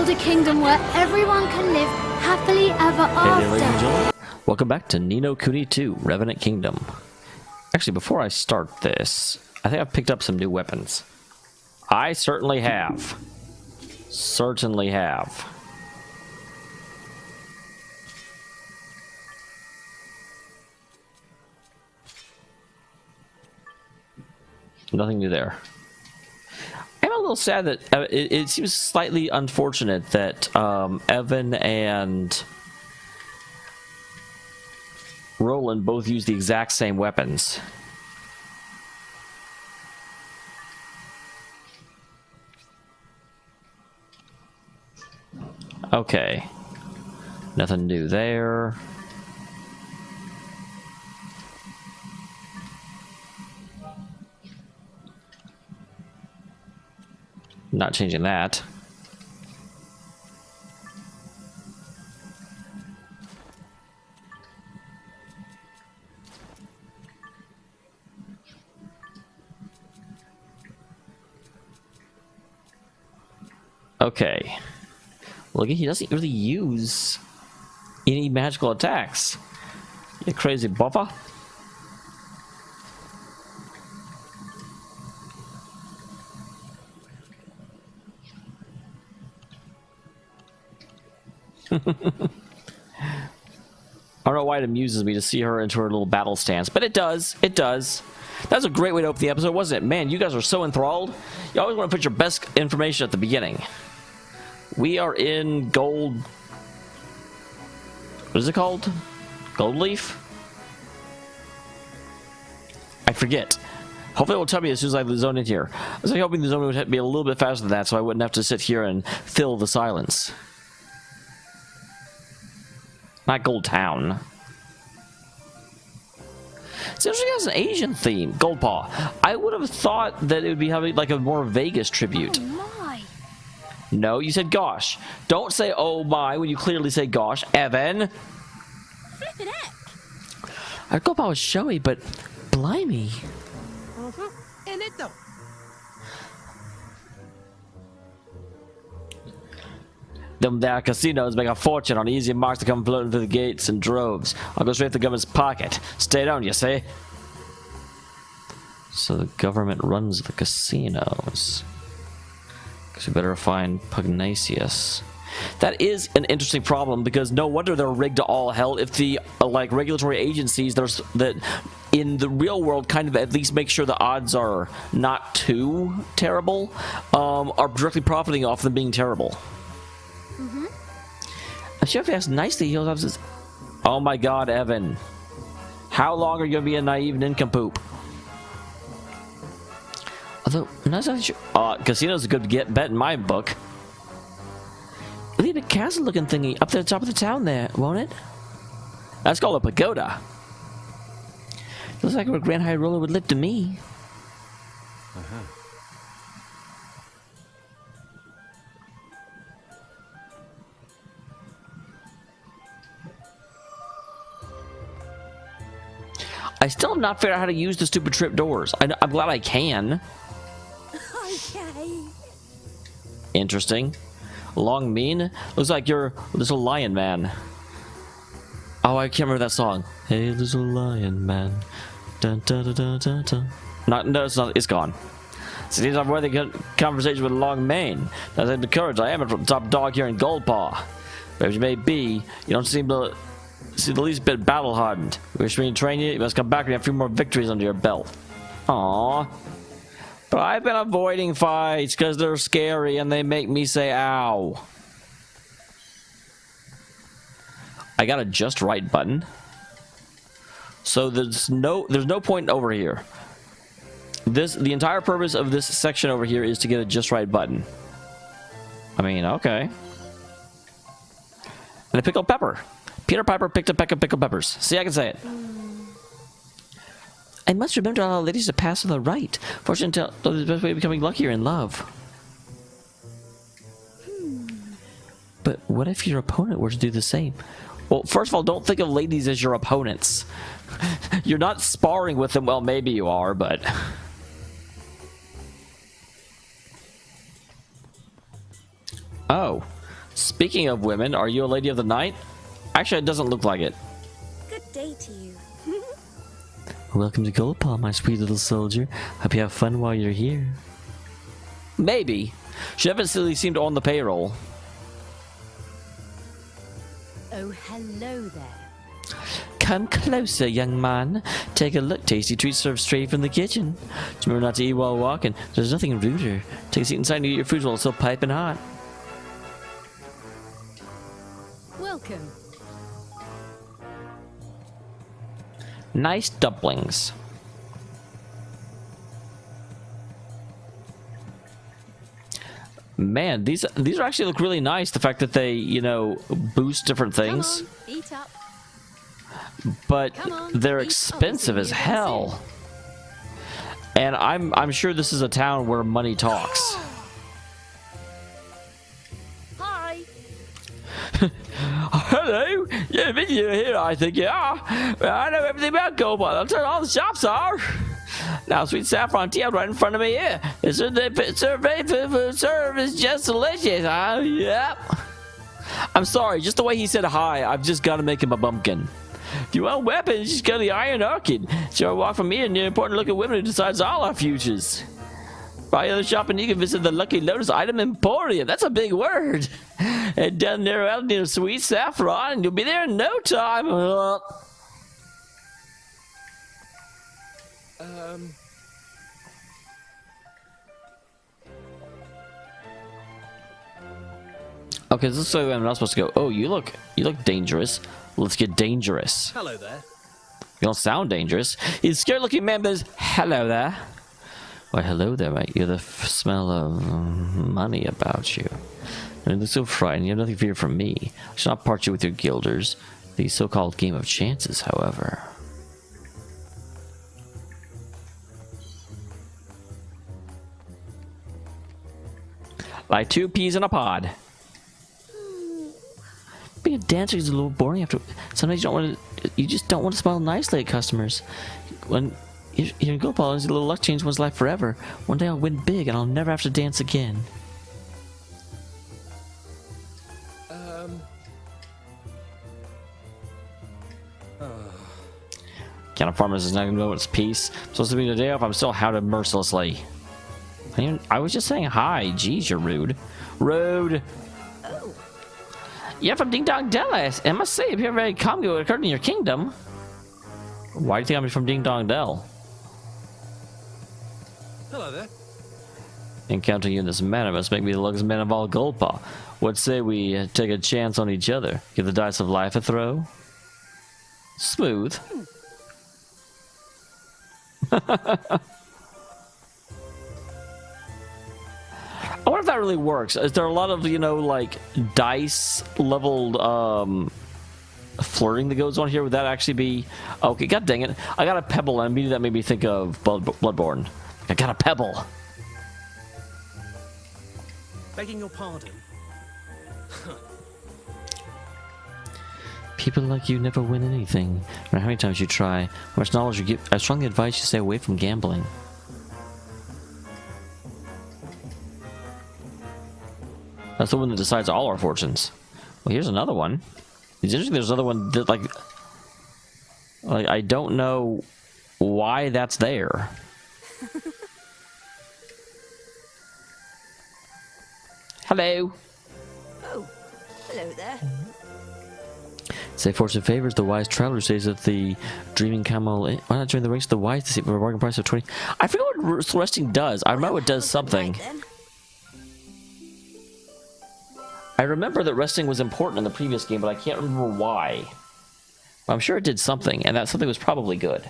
build a kingdom where everyone can live happily ever Hey there, ladies and after. gentlemen. Welcome back to Ni No Kuni 2, Revenant Kingdom. Actually, before I start this, I think I've picked up some new weapons. I certainly have. Certainly have. Nothing new there. I'm a little sad that it seems slightly unfortunate that Evan and Roland both use the exact same weapons. Okay. Nothing new there. Not changing that. Okay. Well, again, he doesn't really use any magical attacks. You crazy buffer. I don't know why it amuses me to see her into her little battle stance, but it does. It does. That's a great way to open the episode, wasn't it? Man, you guys are so enthralled. You always want to put your best information at the beginning. We are in gold... What is it called? Gold leaf? I forget. Hopefully it will tell me as soon as I zone in here. I was hoping the zone would be a little bit faster than that so I wouldn't have to sit here and fill the silence. Not Gold Town. It's interesting, it has an Asian theme. Goldpaw. I would have thought that it would be having like a more Vegas tribute. Oh my. No, you said gosh. Don't say oh my when you clearly say gosh, Evan. Flippin' heck. Our Goldpaw was showy, but blimey. In it though. Them there casinos make a fortune on easy marks to come floating through the gates in droves. I'll go straight to the government's pocket. Stay down, you see? So the government runs the casinos. Guess we better find Pugnacious. That is an interesting problem because no wonder they're rigged to all hell if the like regulatory agencies that in the real world kind of at least make sure the odds are not too terrible are directly profiting off them being terrible. I'm sure if he asks nicely, he'll have this. Oh my god, Evan. How long are you going to be a naive nincompoop? Although, I'm not so sure. Casino's a good bet in my book. It'll be a big castle looking thingy up at the top of the town there, won't it? That's called a pagoda. Looks like where Grand High Roller would live to me. I still have not figured out how to use the stupid trip doors. I'm glad I can. Okay. Interesting. Long mean? Looks like you're a little lion man. Oh, I can't remember that song. Hey, little lion man. Dun, dun, dun, dun, dun, dun. No, it's not. It's gone. Seems I've worthy conversation with Long Mane. That's the courage I am a top dog here in Goldpaw. But as you may be, you don't seem to see the least bit battle hardened. Wish me to train you, you must come back and have a few more victories under your belt. Aww. But I've been avoiding fights because they're scary and they make me say ow. I got a just right button. So there's no point over here. The entire purpose of this section over here is to get a just right button. I mean, okay. And a pickled pepper. Peter Piper picked a peck of pickled peppers. See, I can say it. I must remember all the ladies to pass on the right. Fortune tells the best way of becoming luckier in love. But what if your opponent were to do the same? Well, first of all, don't think of ladies as your opponents. You're not sparring with them. Well, maybe you are, but... Oh. Speaking of women, are you a lady of the night? Actually, it doesn't look like it. Good day to you. Welcome to Goldpaw, my sweet little soldier. Hope you have fun while you're here. Maybe. She evidently seemed to own the payroll. Oh, hello there. Come closer, young man. Take a look. Tasty treats served straight from the kitchen. Just remember not to eat while walking. There's nothing ruder. Take a seat inside and eat your food while it's still piping hot. Welcome. Nice dumplings. Man, these actually look really nice. The fact that they, you know, boost different things. Come on, eat up. But Come on, they're eat expensive up, as you hell. And I'm sure this is a town where money talks. Hi. Hello, you're a visitor here, I think you are. Well, I know everything about Goldpaw. I'll tell you all the shops are. Now, sweet saffron tea right in front of me here. Serve is just delicious. Yep. I'm sorry, just the way he said hi, I've just got to make him a bumpkin. If you want weapons, just go to the Iron Orchid. Short walk from here, and you're important to look at women who decides all our futures. Buy other shopping, you can visit the Lucky Lotus Item Emporium. That's a big word. And down there out near Sweet Saffron, and you'll be there in no time. Okay, this is the way I'm not supposed to go. Oh, you look dangerous. Let's get dangerous. Hello there. You don't sound dangerous. He's scared looking man that says, hello there. Why, hello there, mate. You have the smell of money about you. You look so frightened. You have nothing to fear from me. I shall not part you with your guilders. The so-called game of chances, however. Like 2 peas in a pod. Being a dancer is a little boring after. Sometimes you just don't want to smile nicely at customers. When you're in Goldpaw, a little luck change one's life forever. One day I'll win big and I'll never have to dance again. Count of farmers is not gonna know it's peace. Supposed to be the day off. I'm still hounded mercilessly. I was just saying hi. Jeez, you're rude. Rude. Oh, You're from Ding Dong Dell, I must say, if you're very calm, what occurred in your kingdom. Why do you think I'm from Ding Dong Dell? Hello there. Encountering you in this manner must make me the luckiest man of all Goldpaw. What say we take a chance on each other? Give the dice of life a throw? Smooth. I wonder if that really works. Is there a lot of, you know, like, dice leveled flirting that goes on here? Would that actually be... Okay, god dang it. I got a pebble, and immediately that made me think of Bloodborne. I got a pebble. Begging your pardon. People like you never win anything. No matter how many times you try, how much knowledge you get, I strongly advise you to stay away from gambling. That's the one that decides all our fortunes. Well, here's another one. It's interesting there's another one that, like I don't know why that's there. Hello. oh, hello there. Say fortune favors the wise traveler stays at the Dreaming Camel Inn. Why not join the ranks of the wise to see for a bargain price of 20? I forget what resting does. I remember it does something. Right then. I remember that resting was important in the previous game, but I can't remember why. I'm sure it did something, and that something was probably good.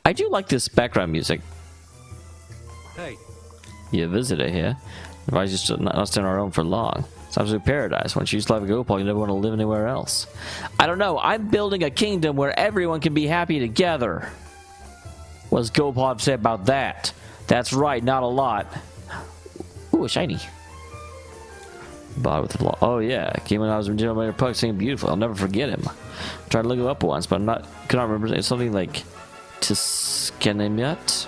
I do like this background music. Hey. You visit it here. Advise you to not stay on our own for long. It's absolute paradise. Once you used to live in Goldpaw, you never want to live anywhere else. I don't know. I'm building a kingdom where everyone can be happy together. What does Goldpaw say about that? That's right, not a lot. Ooh, a shiny. Body with the law. Oh yeah, came when I was in Dameol Puck singing beautiful. I'll never forget him. Tried to look him up once, but I cannot remember. It's something like Tiskenemiet.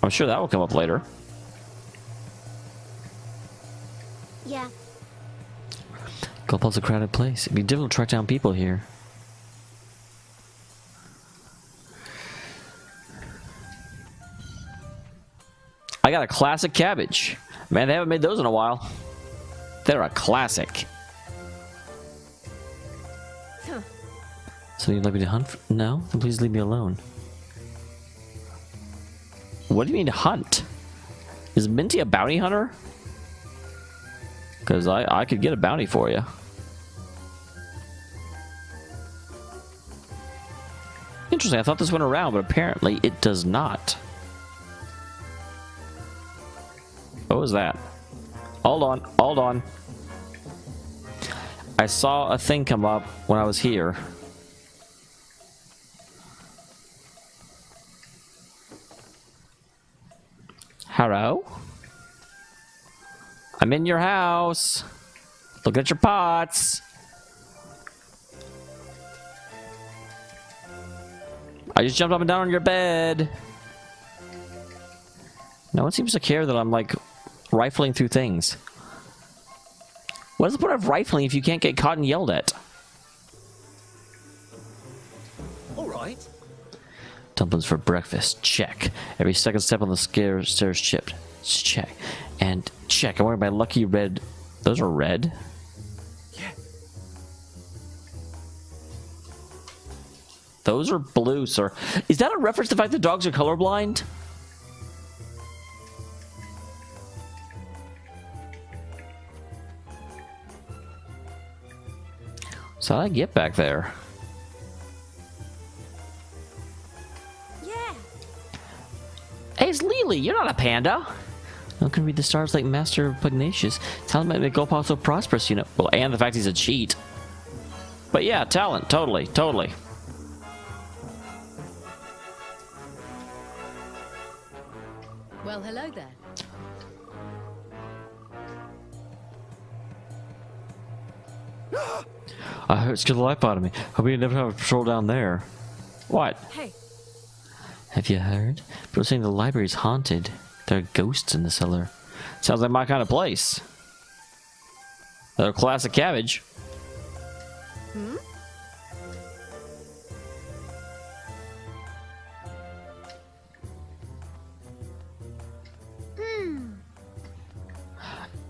I'm sure that will come up later. Yeah. Goldpaw's a crowded place. It'd be difficult to track down people here. I got a classic cabbage. Man, they haven't made those in a while. They're a classic. Huh. So you'd like me to hunt? No? Then please leave me alone. What do you mean hunt? Is Minty a bounty hunter? Because I could get a bounty for you. Interesting, I thought this went around, but apparently it does not. What was that? Hold on, hold on. I saw a thing come up when I was here. Hello? I'm in your house. Look at your pots. I just jumped up and down on your bed. No one seems to care that I'm like rifling through things. What is the point of rifling if you can't get caught and yelled at? All right. Dumplings for breakfast. Check. Every second step on the stairs chipped. Check. And check. I'm wearing my lucky red. Those are red. Yeah. Those are blue, sir. Is that a reference to the fact that dogs are colorblind? So how'd I get back there? Yeah. Hey, it's Lily. You're not a panda. No one can read the stars like Master Pugnacious. Talent might make Goldpaw so prosperous, you know. Well, and the fact he's a cheat. But yeah, talent. Totally. Totally. Well, hello there. I heard it scared the life out of me. Hope you never have a patrol down there. What? Hey. Have you heard? People saying the library's haunted. There are ghosts in the cellar. Sounds like my kind of place. Another classic cabbage. Hmm?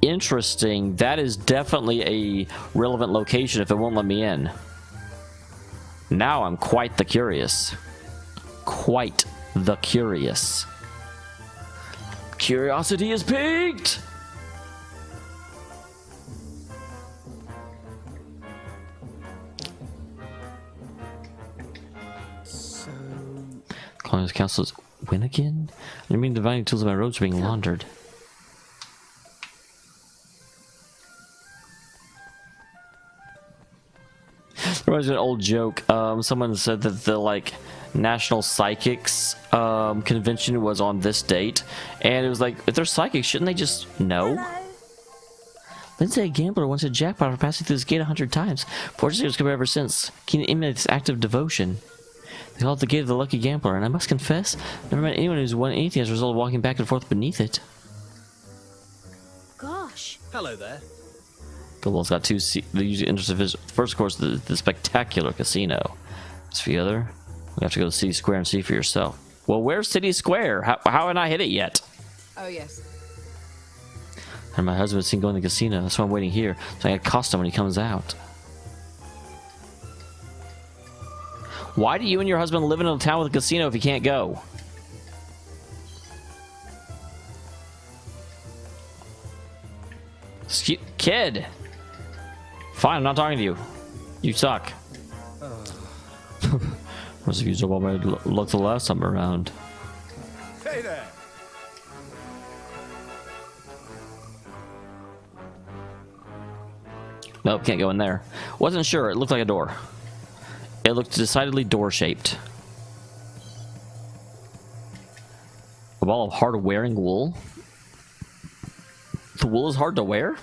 Interesting. That is definitely a relevant location if it won't let me in. Now I'm quite the curious. Quite the curious. Curiosity is piqued! So, Colonial Council's win again? I mean, divining tools of my robes are being laundered. Reminds me of an old joke. Someone said that the like National Psychics convention was on this date, and it was like, if they're psychics, shouldn't they just know? Hello. Lindsay, a gambler, once a jackpot for passing through this gate 100 times. Fortunately, it was covered ever since. Keen imitates this act of devotion. They call it the gate of the lucky gambler, and I must confess, never met anyone who's won anything as a result of walking back and forth beneath it. Gosh. hello there. Goldpaw's got two. The usually interesting visit. First, of course, the spectacular casino. As for the other, we have to go to City Square and see for yourself. Well, where's City Square? How haven't I hit it yet? Oh, yes. And my husband's seen going to the casino. That's why I'm waiting here, so I can accost him when he comes out. Why do you and your husband live in a town with a casino if you can't go? Kid! Fine, I'm not talking to you. You suck. Must have used up all my luck the last time around. Hey there. Nope, can't go in there. Wasn't sure. It looked like a door. It looked decidedly door-shaped. A ball of hard-wearing wool? The wool is hard to wear?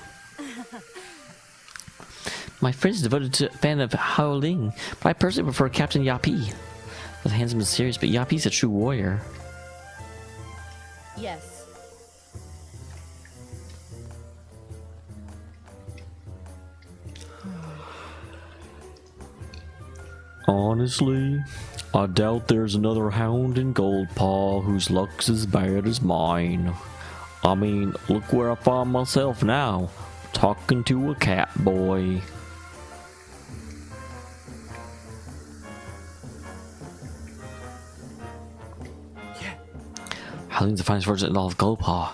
My friend is devoted to a fan of Howling, but I personally prefer Captain Yapi. Both handsome and serious, but Yapi's a true warrior. Yes. Honestly, I doubt there's another hound in Goldpaw whose luck's as bad as mine. I mean, look where I find myself now, talking to a cat boy. Yeah. Howling's the finest fortune in all of Goldpaw.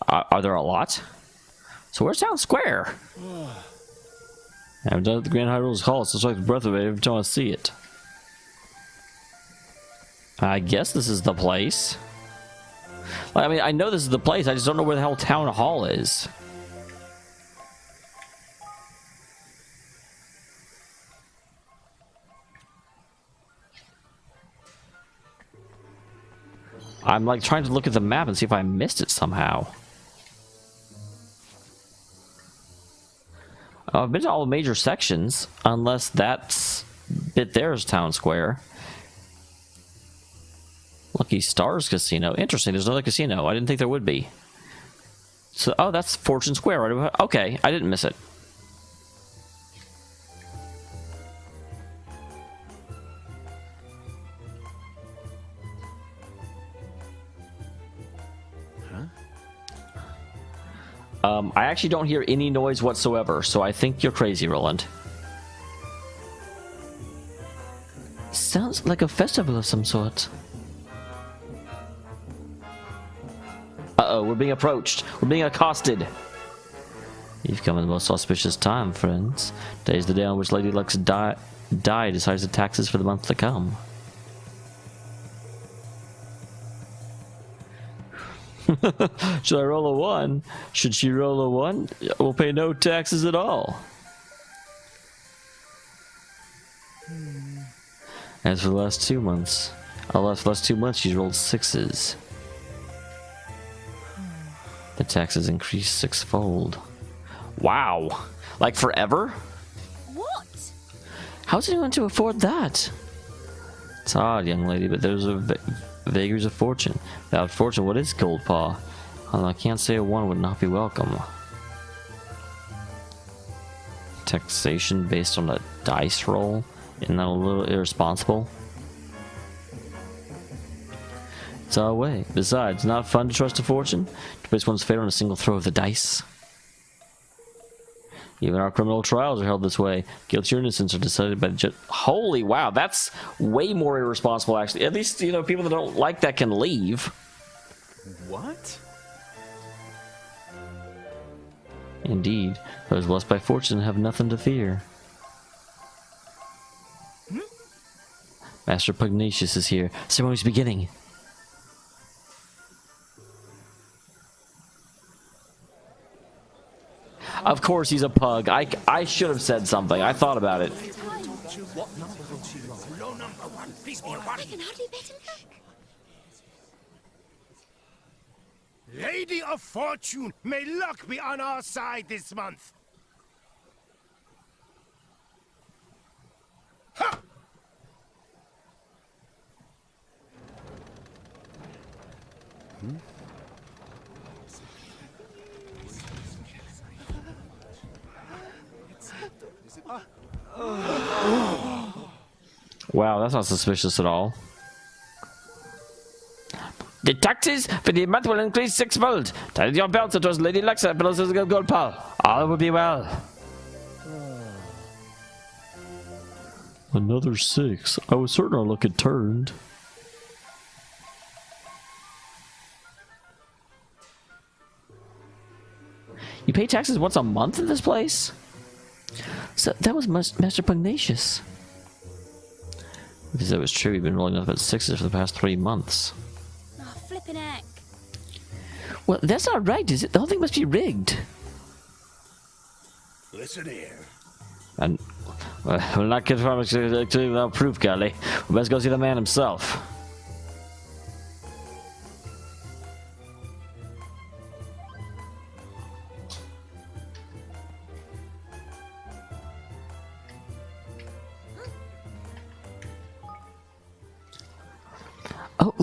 Are there a lot? So where's Town Square? I haven't done it at the Grand High Rules Hall, so it's like the breath of it every time I see it. I guess this is the place. I mean, I know this is the place, I just don't know where the hell Town Hall is. I'm like trying to look at the map and see if I missed it somehow. I've been to all the major sections, unless that bit there is Town Square. Lucky Stars Casino. Interesting, there's another casino. I didn't think there would be. So, oh, that's Fortune Square. Right? Okay, I didn't miss it. I actually don't hear any noise whatsoever, so I think you're crazy, Roland. Sounds like a festival of some sort. Uh-oh, we're being approached. We're being accosted. You've come at the most auspicious time, friends. Today's the day on which Lady Luck's Di decides the taxes for the month to come. Should I roll a 1? Should she roll a 1? We'll pay no taxes at all. As for the last 2 months, for the last 2 months she's rolled 6s. The taxes increased 6-fold. Wow! Like forever? What? How's anyone to afford that? It's odd, young lady, but those are vagaries of fortune. Without fortune, what is Goldpaw? Although I can't say a 1 would not be welcome. Taxation based on a dice roll? Isn't that a little irresponsible? It's our way. Besides, it's not fun to trust a fortune. To place one's fate on a single throw of the dice. Even our criminal trials are held this way. Guilty or innocence are decided by the judge. Holy wow, that's way more irresponsible, actually. At least, you know, people that don't like that can leave. What? Indeed, those blessed by fortune have nothing to fear. Master Pugnacious is here. Ceremony's beginning. Of course he's a pug. I should have said something. I thought about it. What number will she roll? Low number 1. Please be a 1. I can hardly bet him back. Lady of Fortune, may luck be on our side this month. Ha! Wow, that's not suspicious at all. The taxes for the month will increase 6-fold. Tighten your belts, it was Lady Luxa, but also the Goldpaw. All will be well. Another 6. I was certain our luck had turned. You pay taxes once a month in this place? So that was Master Pugnacious. Because that was true, we've been rolling nothing but 6s for the past 3 months. Oh, flippin' heck. Well, that's not right, is it? The whole thing must be rigged. Listen here. And we'll not get far without proof, Golly. We best go see the man himself.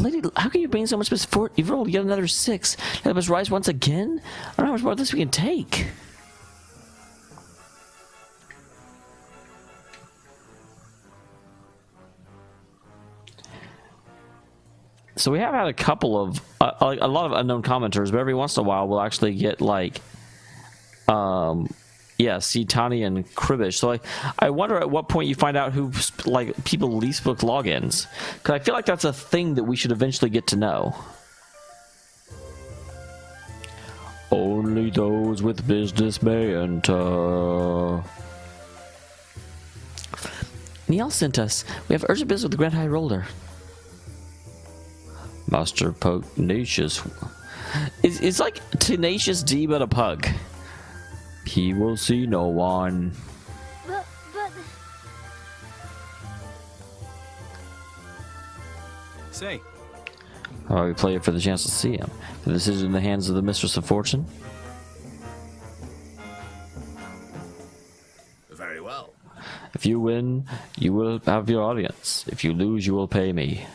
Lady, how can you bring so much before you've rolled yet another 6? Let us rise once again? I don't know how much more of this we can take. So we have had a couple of a lot of unknown commenters, but every once in a while we'll actually get like yeah, see Tani and Kribish. So I wonder at what point you find out who like people least book logins, because I feel like that's a thing that we should eventually get to know. Only those with business may enter. Niall sent us. We have urgent business with the Grand High Roller. Master Pugnacious. It's like Tenacious D but a pug. He will see no one. But... Say. How about we play it for the chance to see him? The decision in the hands of the Mistress of Fortune? Very well. If you win, you will have your audience. If you lose, you will pay me.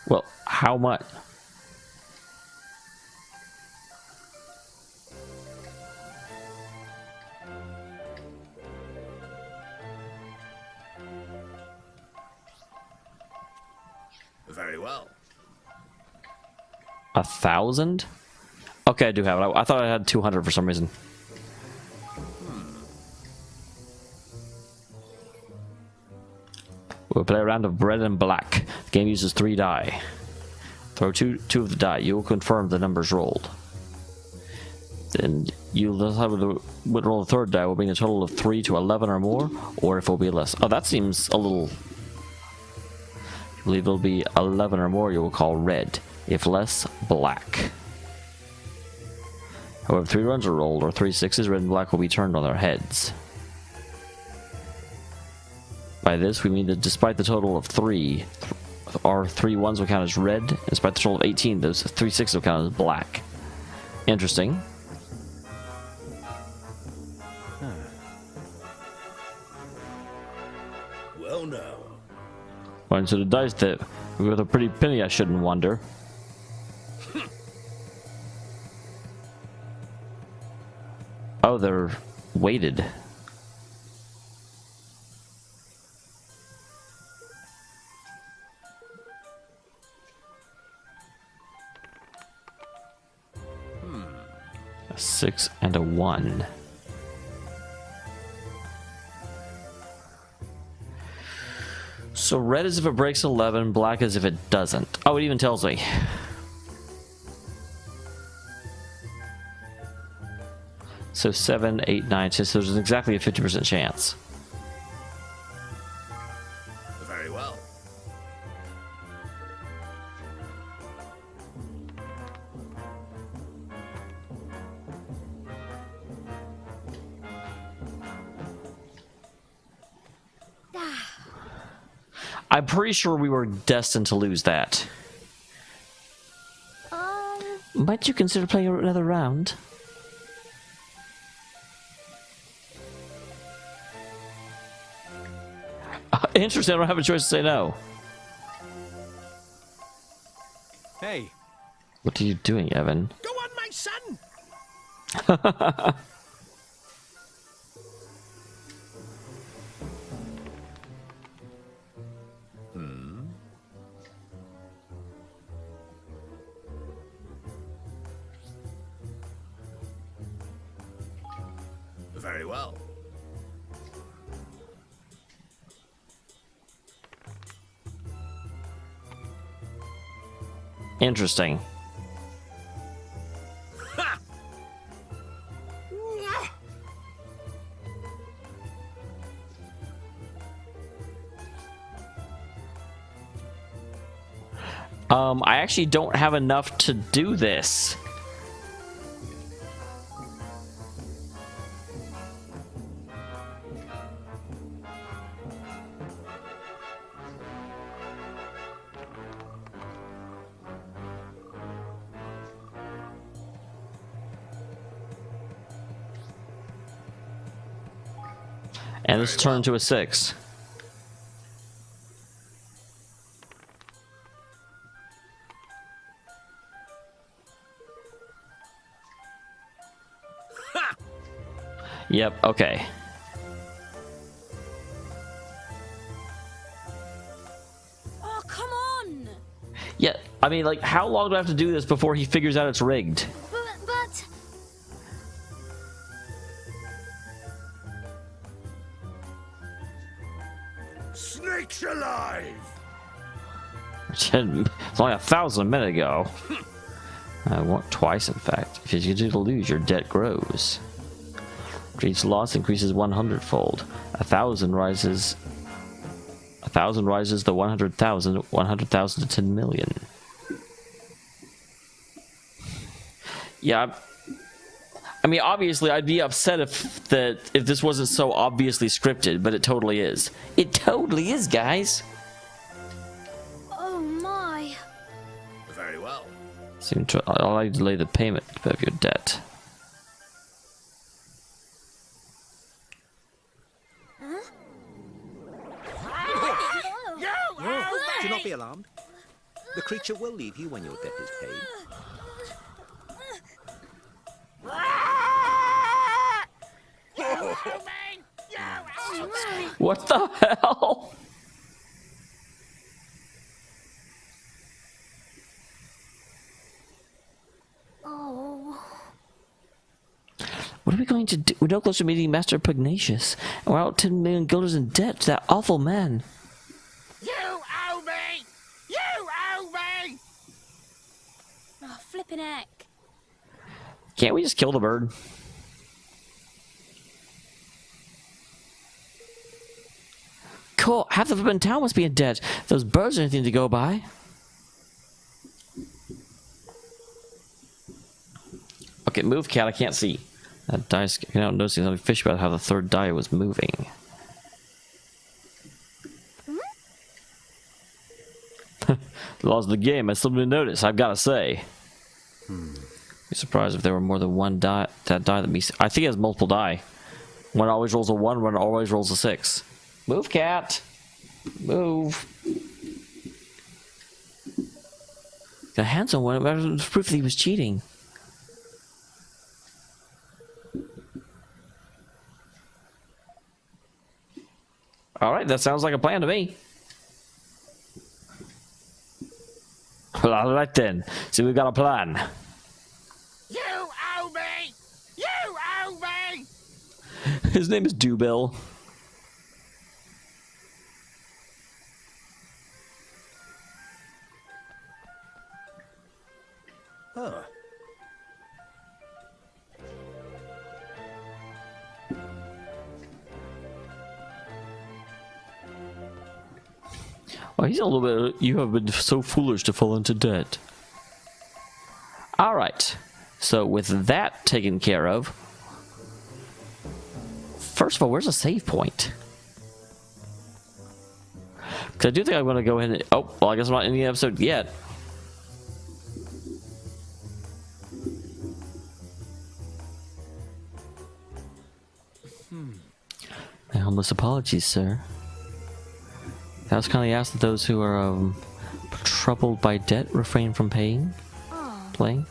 Well, how much? Very well. 1,000? Okay, I do have it. I thought I had 200 for some reason. We'll play a round of red and black. The game uses 3 die. Throw two of the die. You will confirm the numbers rolled. Then you'll decide whether roll the third die will bring a total of 3 to 11 or more, or if it will be less. Oh, that seems a little... I believe it'll be 11 or more, you will call red. If less, black. However, 3 runs are rolled, or 3 sixes, red and black will be turned on their heads. By this, we mean that despite the total of 3, our 3 ones will count as red, and despite the total of 18, those 3 sixes will count as black. Interesting. Well, now. Well, so the dice that with a pretty penny, I shouldn't wonder. Oh, they're weighted. A 6 and a 1. So red is if it breaks 11, black is if it doesn't. Oh, it even tells me. So 7, 8, 9, 10. So there's exactly a 50% chance. Very well. I'm pretty sure we were destined to lose that. Might you consider playing another round? Interesting, I don't have a choice to say no. Hey. What are you doing, Evan? Go on, my son! Very well. Interesting. Ha! I actually don't have enough to do this. And this turned to a 6. Yep, okay. Oh, come on! Yeah, I mean, like, how long do I have to do this before he figures out it's rigged? But Snakes alive! It's only 1,000 a minute ago. I want twice, in fact. If you continue to lose, your debt grows. Each loss increases 100-fold. 1,000 rises. 1,000 rises to 100,000. 100,000 to 10 million. Yeah. I mean, obviously, I'd be upset if this wasn't so obviously scripted, but it totally is. It totally is, guys. oh my. Very well. I'll like to delay the payment of your debt. Do not be alarmed. The creature will leave you when your debt is paid. What the hell? Oh. What are we going to do? We're no closer to meeting Master Pugnacious, and we're out 10 million guilders in debt to that awful man. You owe me! You owe me! Oh, flipping heck. Can't we just kill the bird? Cool. Half the flippin' town must be in debt. Those birds are anything to go by. Okay, move, cat. I can't see. That die's getting out noticing something fishy about how the third die was moving. The laws of the game, I still didn't notice, I've got to say. Be surprised if there were more than one die. That die that means I think it has multiple die. One always rolls a 1, one always rolls a 6. Move, cat. Move. The handsome one. That was proof that he was cheating. All right, that sounds like a plan to me. Well, all right then. So we've got a plan. You owe me! You owe me! His name is Dameol. Oh. Well, he's a little bit. You have been so foolish to fall into debt. All right. So with that taken care of, first of all, where's a save point? Because I do think I'm going to go ahead and. Oh, well, I guess I'm not in the episode yet. My humblest apologies, sir. That was kindly asked that those who are troubled by debt refrain from paying. Playing.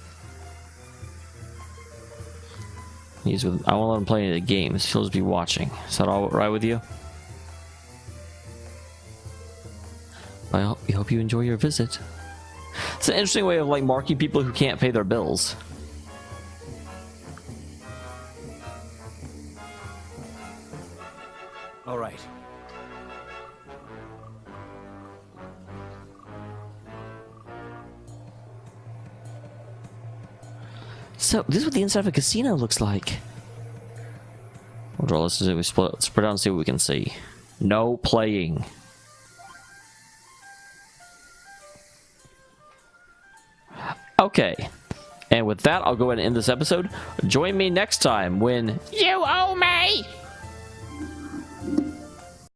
I won't let him play any of the games. He'll just be watching. Is that all right with you? We hope you enjoy your visit. It's an interesting way of like marking people who can't pay their bills. All right. So, this is what the inside of a casino looks like. Let's do. We spread out and see what we can see. No playing. Okay. And with that, I'll go ahead and end this episode. Join me next time when you owe me!